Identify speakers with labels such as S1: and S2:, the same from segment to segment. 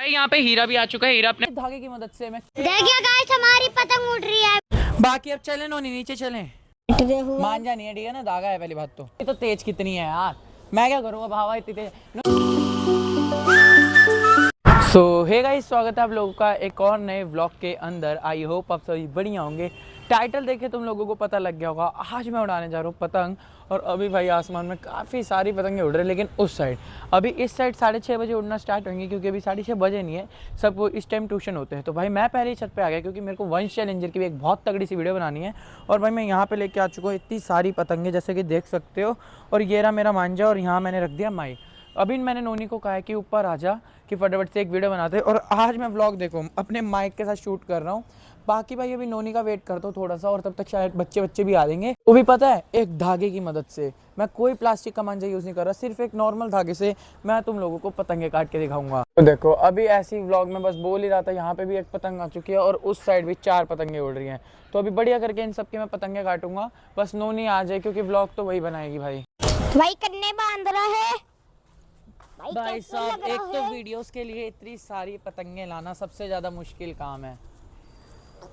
S1: भाई यहाँ पे हीरा भी आ चुका है। हीरा अपने धागे की मदद से मैं
S2: देखिए गाइस हमारी पतंग उड़ रही है।
S1: बाकी अब चले नोनी नीचे चलें। मांझा नहीं है, ठीक है ना, धागा है पहली बात तो। ये तो तेज कितनी है यार, मैं क्या करूँ अब, हवा इतनी तेज। सो हे गाइस, स्वागत है आप लोगों का एक और नए व्लॉग के अंदर। आई होप आप सभी बढ़िया होंगे। टाइटल देखे तुम लोगों को पता लग गया होगा, आज मैं उड़ाने जा रहा हूँ पतंग। और अभी भाई आसमान में काफ़ी सारी पतंगे उड़ रही है, लेकिन उस साइड अभी इस साइड 6:30 बजे उड़ना स्टार्ट होंगे, क्योंकि अभी 6:30 बजे नहीं है, सब इस टाइम ट्यूशन होते हैं। तो भाई मैं पहले ही छत पे आ गया, क्योंकि मेरे को वंश चैलेंजर की भी एक बहुत तगड़ी सी वीडियो बनानी है। और भाई मैं यहाँ पे लेके आ चुका हूँ इतनी सारी पतंगे, जैसे कि देख सकते हो। और ये रहा मेरा मांझा, और यहाँ मैंने रख दिया माइक। अभी मैंने नोनी को कहा है कि ऊपर आ जा, कि फटाफट से एक वीडियो बनाते हैं। और आज मैं व्लॉग देखो अपने माइक के साथ शूट कर रहा हूँ। बाकी भाई अभी नोनी का वेट करता हूँ थोड़ा सा, और तब तक शायद बच्चे भी आ जाएंगे। वो भी पता है, एक धागे की मदद से। मैं कोई प्लास्टिक का मांझा यूज़ नहीं कर रहा, सिर्फ एक नॉर्मल धागे से मैं तुम लोगों को पतंगे काट के दिखाऊंगा। तो देखो अभी ऐसी व्लॉग में बस बोल ही रहा था, यहाँ पे भी एक पतंग आ चुकी है और उस साइड भी 4 पतंगे उड़ रही हैं। तो अभी बढ़िया करके इन सबके मैं पतंगे काटूंगा, बस नोनी आ जाए, क्योंकि व्लॉग तो वही बनाएगी भाई।
S2: भाई कन्ने बांध रहा है
S1: भाई साहब, एक तो वीडियोस के लिए इतनी सारी पतंगे लाना सबसे ज्यादा मुश्किल काम है।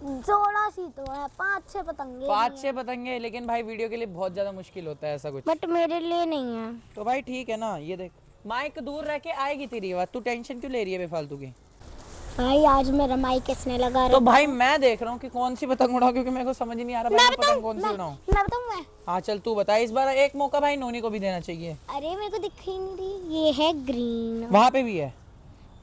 S2: जोड़ा सी तो है, 5-6 पतंगे
S1: 5-6 पतंगे, लेकिन भाई वीडियो के लिए बहुत ज्यादा मुश्किल होता है ऐसा कुछ।
S2: बट मेरे लिए नहीं है।
S1: तो भाई ठीक है ना, ये देख माइक दूर रह के आएगी तेरी आवाज, तू टेंशन क्यों ले रही है बेफालतू की।
S2: भाई आज मेरा माइक किसने लगा रखा?
S1: तो भाई मैं देख रहा हूँ कि कौन सी पतंग उड़ाऊं, क्योंकि मेरे को समझ ही नहीं आ रहा भाई पतंग कौन सी उड़ाऊं।
S2: मैं बताऊं मैं?
S1: हाँ चल तू बता, इस बार एक मौका भाई नोनी को भी देना चाहिए।
S2: अरे मेरे को दिख ही नहीं रही। ये है ग्रीन।
S1: वहाँ पे भी है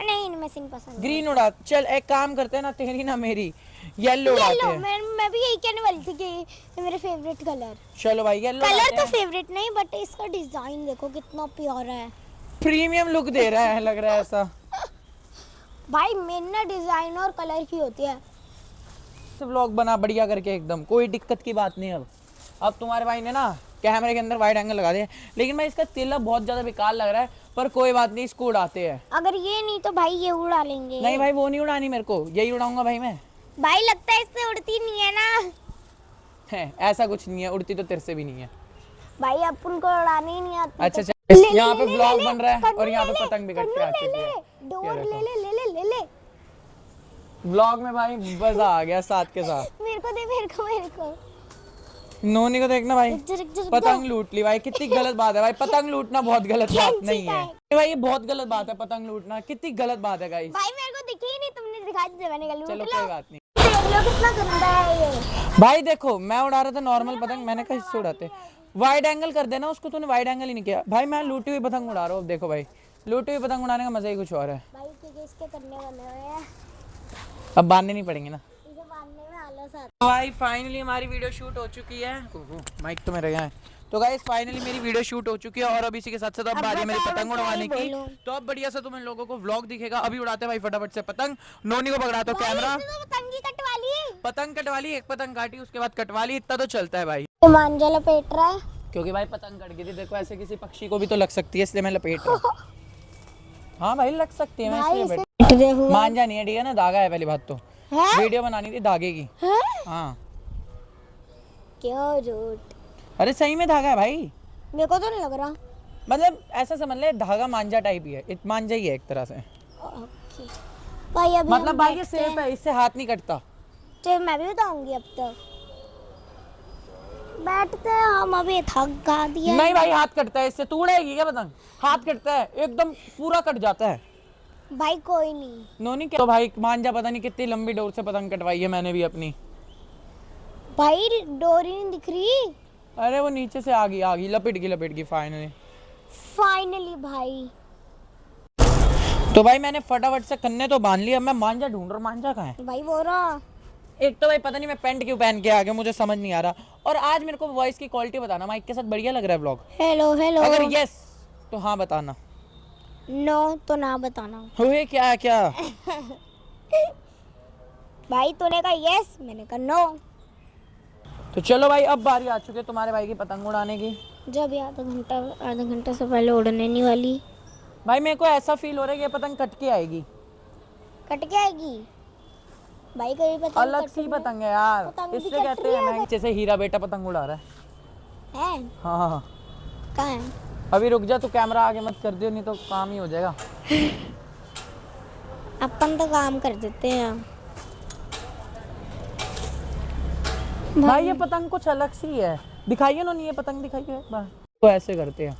S2: नहीं, इनमें से पसंद
S1: ग्रीन उड़ा। चल एक काम करते हैं ना, तेरी ना मेरी, येलो उड़ाते हैं।
S2: मैं भी यही कहने वाली थी कि ये मेरे फेवरेट कलर।
S1: चलो भाई येलो
S2: कलर तो फेवरेट नहीं, बट इसका डिजाइन देखो कितना प्यारा है।
S1: प्रीमियम लुक दे रहा है, लग रहा है ऐसा।
S2: भाई मेन ना डिजाइन और कलर की होती है।
S1: व्लॉग बना बढ़िया करके एकदम, कोई दिक्कत की बात नहीं। अब तुम्हारे भाई ने ना कैमरे के अंदर वाइड एंगल लगा दिया, लेकिन भाई इसका तिलक बहुत ज्यादा बेकार लग रहा है, पर कोई बात नहीं, इसको उड़ाते हैं।
S2: अगर ये नहीं तो भाई ये उड़ा लेंगे।
S1: नहीं भाई वो नहीं उड़ानी, मेरे को यही उड़ाऊंगा भाई मैं।
S2: भाई लगता है इससे उड़ती नहीं है ना।
S1: है ऐसा कुछ नहीं है, उड़ती तो तेरे से भी नहीं है
S2: भाई अपन को उड़ाने ही नहीं आती।
S1: अच्छा यहाँ पे व्लॉग बन रहा है और यहाँ पे पतंग भी कट के आ चुकी है।
S2: डोर ले।
S1: व्लॉग में भाई मजा आ गया साथ के साथ।
S2: मेरे को दे, मेरे को
S1: नोनी को देखना भाई, पतंग लूट ली भाई, कितनी गलत बात है भाई। पतंग लूटना बहुत गलत बात नहीं है भाई, ये बहुत गलत बात है पतंग लूटना, कितनी गलत बात है गाइस।
S2: भाई मेरे को दिखी ही नहीं, तुमने दिखा दी, मैंने कहा लूट लो।
S1: चलो कोई बात नहीं।
S2: देख लो कितना गंदा है ये।
S1: भाई देखो मैं उड़ा रहा था नॉर्मल पतंग, मैंने कहा इससे उड़ाते। वाइड एंगल कर देना उसको, तूने वाइड एंगल ही नहीं किया भाई। मैं लूटी हुई पतंग उड़ा रहा हूँ। देखो भाई लूटी हुई पतंग उड़ाने का मजा ही कुछ और है
S2: भाई ठीक है, इसके करने वाले हैं,
S1: अब बांधने नहीं पड़ेंगे ना।
S2: इसे बांधने में आलस आता है।
S1: भाई फाइनली हमारी वीडियो शूट हो चुकी है। माइक तो मेरे यहाँ है। तो गाइस फाइनली मेरी वीडियो शूट हो चुकी है, और अभी इसी के साथ साथ अब बारी है मेरी पतंग उड़वाने की। तो अब बढ़िया सा तुम इन लोगों को व्लॉग दिखेगा। अभी उड़ाते भाई फटाफट से पतंग। नोनी को पकड़ा तो कैमरा, पतंग कटवा ली, एक पतंग काटी, उसके बाद कटवा ली, इतना तो चलता है भाई।
S2: तो मांझा लपेट रहा है,
S1: क्योंकि भाई पतंग कट गई थी। देखो ऐसे किसी पक्षी को भी तो लग सकती है, इसलिए मैं लपेट रहा हूँ। हाँ भाई लग सकती है, मैं इसलिए मांझा नहीं है, ठीक है ना, धागा है पहली बात तो। वीडियो बनानी थी धागे की। हाँ
S2: क्यों झूठ?
S1: अरे सही में धागा है भाई,
S2: मेरे को तो नहीं लग रहा।
S1: मतलब ऐसा समझ ले, धागा मांझा टाइप ही है, मांझा ही है एक तरह से।
S2: ओके भाई अभी
S1: मतलब भाई ये सेफ है, इससे हाथ नहीं कटता।
S2: तो मैं भी बताऊंगी अब तक। बैठते हैं हम, अभी थक गा दिया।
S1: नहीं भाई हाथ कटता है इससे, तू उड़ेगी क्या पतंग? हाथ कटता है एकदम, पूरा कट जाता है
S2: भाई। कोई नहीं
S1: नोनी क्या तो भाई मांझा पता नहीं कितनी लंबी डोर से पतंग कटवाई है मैंने भी अपनी।
S2: भाई डोरी नहीं दिख रही।
S1: अरे वो नीचे से आ गई लपेट गई
S2: फाइनली भाई।
S1: तो भाई मैंने फटाफट से कन्ने तो बांध लिया। मैं मांझा ढूंढ रहा, मांझा कहाँ है?
S2: भाई वो रहा।
S1: एक तो भाई पता नहीं मैं पैंट क्यों पहन के आ गया, मुझे समझ नहीं आ रहा। और आज मेरे को वॉइस की क्वालिटी बताना, माइक के साथ बढ़िया लग रहा है व्लॉग?
S2: Hello hello.
S1: अगर यस तो हाँ बताना,
S2: नो तो ना बताना।
S1: हुए क्या
S2: भाई तूने कहा यस, मैंने कहा नो।
S1: तो चलो भाई अब बारी आ चुकी है तुम्हारे भाई की पतंग उड़ाने की।
S2: जब ये आधा घंटा से पहले उड़ने नहीं वाली।
S1: भाई मेरे को ऐसा फील हो रहा है कि ये पतंग कट के आएगी।
S2: कट के आएगी भाई? कभी पतंग
S1: अलग सी पतंग है यार, इससे कहते हैं। मैं नीचे से हीरा बेटा पतंग उड़ा रहा
S2: है।
S1: हाँ
S2: कहाँ है?
S1: अभी रुक जा, तू कैमरा आगे मत कर दियो, नहीं तो काम ही हो जाएगा।
S2: अपन तो काम कर देते हैं।
S1: भाई ये पतंग कुछ अलग सी है, दिखाइए ना, नहीं ये पतंग दिखाइए एक बार। तो ऐसे करते हैं।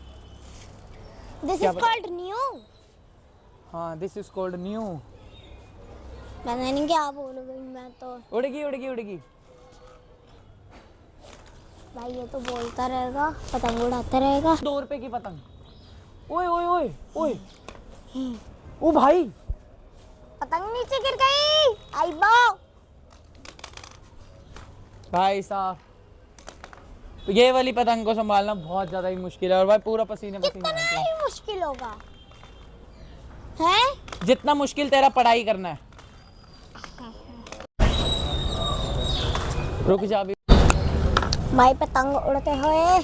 S2: दिस
S1: क्या
S2: इज
S1: बता-
S2: कॉल्ड न्यू।
S1: हाँ, दिस इज कॉल्ड न्यू।
S2: पता नहीं क्या बोल गई मैं तो।
S1: उड़ेगी उड़ेगी उड़ेगी।
S2: भाई ये तो बोलता रहेगा, पतंग उड़ाता रहेगा।
S1: 2 रुपए की पतंग। ओए ओए ओए ओए, ओ भाई
S2: पतंग नीचे गिर गई। आई बो।
S1: भाई साहब, ये वाली पतंग को संभालना बहुत ज्यादा ही मुश्किल है और भाई पूरा पसीने पसीने
S2: कितना
S1: रहते हैं।
S2: ही मुश्किल होगा है।
S1: जितना मुश्किल तेरा पढ़ाई करना है। रुक जा अभी।
S2: भाई पतंग उड़ते हुए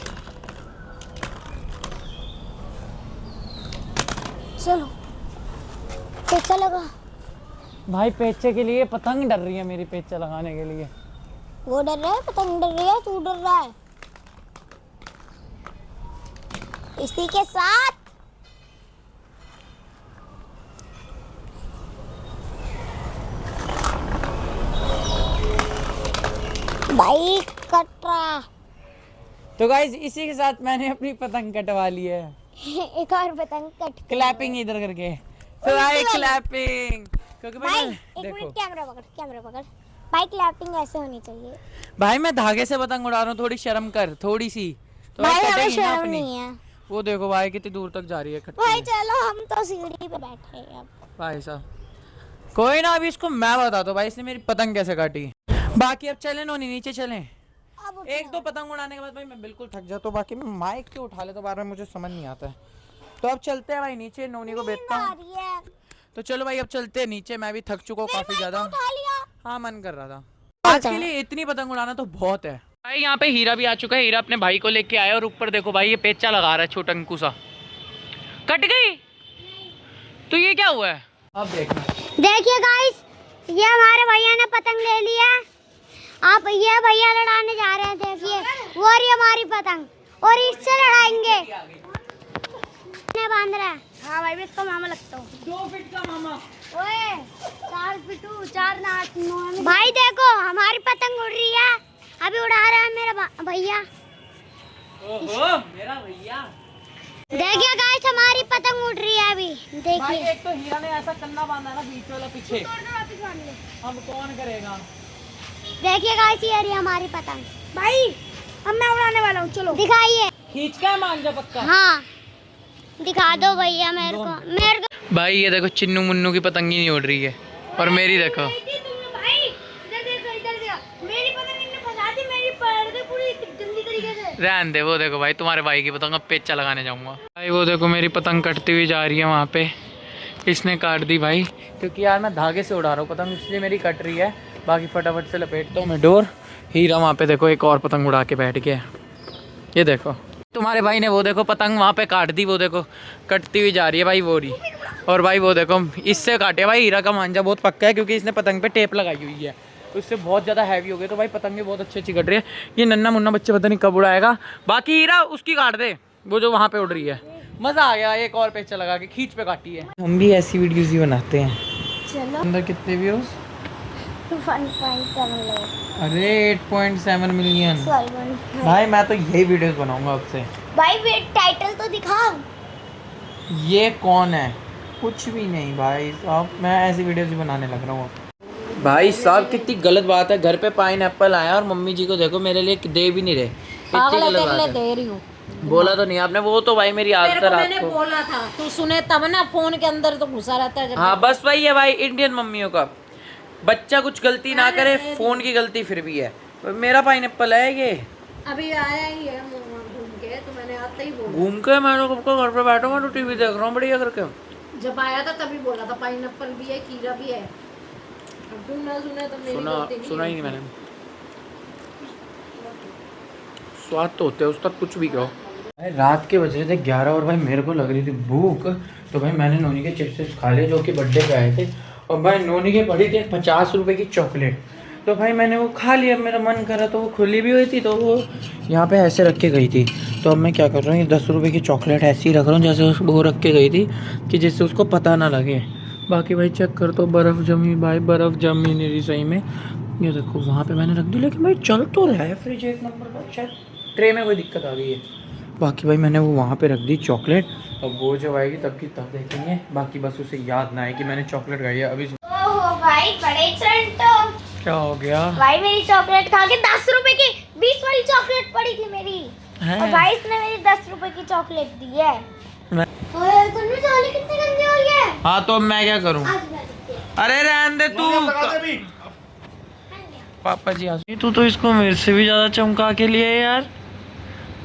S2: चलो पेचा लगा।
S1: भाई पेचे के लिए पतंग डर रही है मेरी, पेचा लगाने के लिए।
S2: वो डर रहा है, पतंग डर रही है, तू डर रहा है। इसी के साथ भाई कट रहा।
S1: तो गाइस इसी के साथ मैंने अपनी पतंग कटवा ली है।
S2: एक और पतंग कट।
S1: क्लैपिंग इधर करके। तो भाई क्लैपिंग, क्योंकि
S2: भाई
S1: भाई
S2: एक
S1: देखो
S2: मिनट, कैमरा पकड़। भाई क्लैपिंग ऐसे होनी चाहिए।
S1: भाई मैं धागे से पतंग उड़ा रहा हूँ, थोड़ी शर्म कर, थोड़ी सी तो
S2: भाई हमें
S1: कटेगी ना
S2: शर्म
S1: अपनी।
S2: नहीं है।
S1: वो देखो भाई कितनी दूर तक जा रही है खट्टी।
S2: भाई चलो हम तो सीढ़ी पे बैठे हैं अब।
S1: भाई साहब कोई ना, अभी इसको मैं बताता हूँ भाई इसने मेरी पतंग कैसे काटी। बाकी अब चले नोनी, नीचे चलें।
S2: अब
S1: 1-2 पतंग उड़ाने के बाद भाई मैं बिल्कुल थक जाता हूँ। बाकी मैं माइक क्यों उठा ले तो बार बार मुझे समझ नहीं आता है। तो अब चलते हैं भाई नीचे, नोनी को भेजता
S2: आ
S1: हूँ।
S2: रही है।
S1: तो चलो भाई अब चलते हैं नीचे, मैं भी थक चुका हूँ काफी ज्यादा।
S2: उठा लिया।
S1: हाँ मन कर रहा था। आज के लिए इतनी पतंग उड़ाना तो बहुत है। भाई यहाँ पे हीरा भी आ चुका है। हीरा अपने भाई को लेके आया और ऊपर देखो भाई ये पेचा लगा रहा है छोटा अंकु सा। कट गई तो ये क्या हुआ है अब देखना।
S2: देखिए गाइस, ये हमारे भैया ने पतंग ले लिया। आप ये भैया लड़ाने जा रहे हैं, देखिए वो रही हमारी पतंग और इससे लड़ाएंगे। ने बांध रहा है। हाँ भाई मैं इसको मामा लगता हूँ।
S1: 2 फीट का मामा।
S2: ओए 4 फीट 4 ना 9। भाई देखो हमारी पतंग उड़ रही है, अभी उड़ा रहा है मेरा भैया।
S1: ओहो मेरा भैया।
S2: देखिए गाइस हमारी पतंग उड़ रही है अभी,
S1: भाई
S2: देखिए।
S1: एक तो हीरा ने ऐसा कंधा बांधा ना बीच वाला पीछे, अब कौन करेगा।
S2: देखिए गाइस ये रही हमारी पतंग। भाई अब मैं उड़ाने वाला हूँ, चलो दिखाइए।
S1: खींच के मान जा पक्का।
S2: हाँ दिखा दो भैया मेरे को।
S1: भाई ये देखो चिन्नू मुन्नू की पतंग ही नहीं उड़ रही है और मेरी देखो।
S2: भाई इधर देखो मेरी पतंग इनने फंसा दी, मेरी पैर दे पूरी गंदी तरीके से।
S1: रहने दे, वो देखो भाई तुम्हारे भाई की पतंग अब पेचा लगाने जाऊंगा। भाई वो देखो मेरी पतंग कटती हुई जा रही है वहाँ पे, इसने काट दी भाई। क्योंकि यार मैं धागे से उड़ा रहा हूँ पतंग, इसलिए मेरी कट रही है। बाकी फटाफट से लपेटता हूँ मैं डोर। हीरा वहाँ पे देखो एक और पतंग उड़ा के बैठ गया। ये देखो तुम्हारे भाई ने वो देखो पतंग वहाँ पे काट दी, वो देखो कटती हुई जा रही है भाई वो रही। और भाई वो देखो इससे काटे भाई। हीरा का मांझा बहुत पक्का है क्योंकि इसने पतंग पे टेप लगाई हुई है, तो इससे बहुत ज़्यादा हैवी हो गई। तो भाई पतंगें बहुत अच्छी अच्छी कट रही है। ये नन्ना मुन्ना बच्चे पता नहीं कब उड़ाएगा। बाकी हीरा उसकी काट दे, वो जो वहाँ पे उड़ रही है। मज़ा आ गया, एक और पेचा लगा के खींच पे काटी है। हम भी ऐसी वीडियोज़ ही बनाते हैं।
S2: चलो
S1: अंदर कितने व्यूज़?
S2: 1.7 लोग।
S1: अरे 8.7 मिलियन।
S2: सॉरी
S1: भाई मैं तो यही वीडियोस बनाऊंगा अब से।
S2: भाई वेट टाइटल तो दिखा।
S1: ये कौन है? कुछ भी नहीं भाई साहब, मैं ऐसी वीडियोस ही बनाने लग रहा हूँ। भाई साहब कितनी गलत बात है, घर पे पाइनएप्पल आया और मम्मी जी को देखो मेरे लिए दे भी नहीं रहे। इतनी गलत बात है।
S3: दे रही हूँ।
S1: बोला तो नहीं आपने, वो तो भाई मेरी आदत है रात
S3: मैंने
S1: को।
S3: बोला था तू सुने तब ना, फोन के अंदर तो घुसा रहता है।
S1: हाँ बस वही है भाई इंडियन मम्मियों का, बच्चा कुछ गलती ना करे, फोन की गलती फिर भी है। मेरा पाइनएप्पल है ये,
S3: अभी आया ही है घूम के, तो मैंने आते ही बोला।
S1: घूम के मैंने कब घर पे बैठा, मैं तो टीवी देख रहा हूँ बढ़िया करके।
S3: जब आया था तभी बोला था पाइनएप्पल भी है, खीरा भी है। अब तुम ना सुने तो मेरी गलती नहीं।
S1: सुना ही नहीं मैंने। स्वाद तो होते हैं उस तक कुछ भी कहो। भाई रात के बज रहे थे 11 और भाई मेरे को लग रही थी भूख, तो भाई मैंने नोनी के चिप्स खा लिए जो कि बर्थडे पे आए थे। और भाई नोनी के पड़ी थी 50 रुपए की चॉकलेट, तो भाई मैंने वो खा लिया। मेरा मन करा तो वो खुली भी हुई थी, तो वो यहाँ पे ऐसे रख के गई थी। तो अब मैं क्या कर रहा हूँ, ये 10 रुपए की चॉकलेट ऐसी ही रख रहा हूँ जैसे वो रख के गई थी, कि जिससे उसको पता ना लगे। बाकी भाई चेक कर, तो बर्फ़ जमी भाई, बर्फ़ जमी नहीं रही सही में। ये देखो वहाँ पे मैंने रख दी, लेकिन भाई चल तो रहा है फ्रिज एक नंबर का। शायद ट्रे में कोई दिक्कत आ गई है। बाकी भाई मैंने वो वहाँ पे रख दी चॉकलेट, अब वो जब आएगी तब की तब देखेंगे। बाकी बस उसे याद ना आए कि मैंने चॉकलेट खाई है अभी।
S2: ओहो भाई बड़े चंटो,
S1: क्या हो गया
S2: भाई मेरी चॉकलेट खा के 10 रुपए की 20 वाली चॉकलेट पड़ी थी मेरी,
S1: है?
S2: और भाई इसने मेरी 10 रुपए की चॉकलेट दी है। ओए तुमने चावल कितने गंदे हो गए।
S1: हाँ तो मैं क्या करूँ?
S2: आज मैं देखती हूँ।
S1: अरे रहने दे तू। पापा जी आज तू तो इसको मेरे से भी ज्यादा चमका के लिए यार।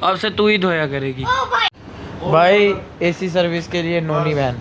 S1: अब से तू ही धोया करेगी
S2: ओ भाई
S1: भाई। एसी सर्विस के लिए नोनी वैन।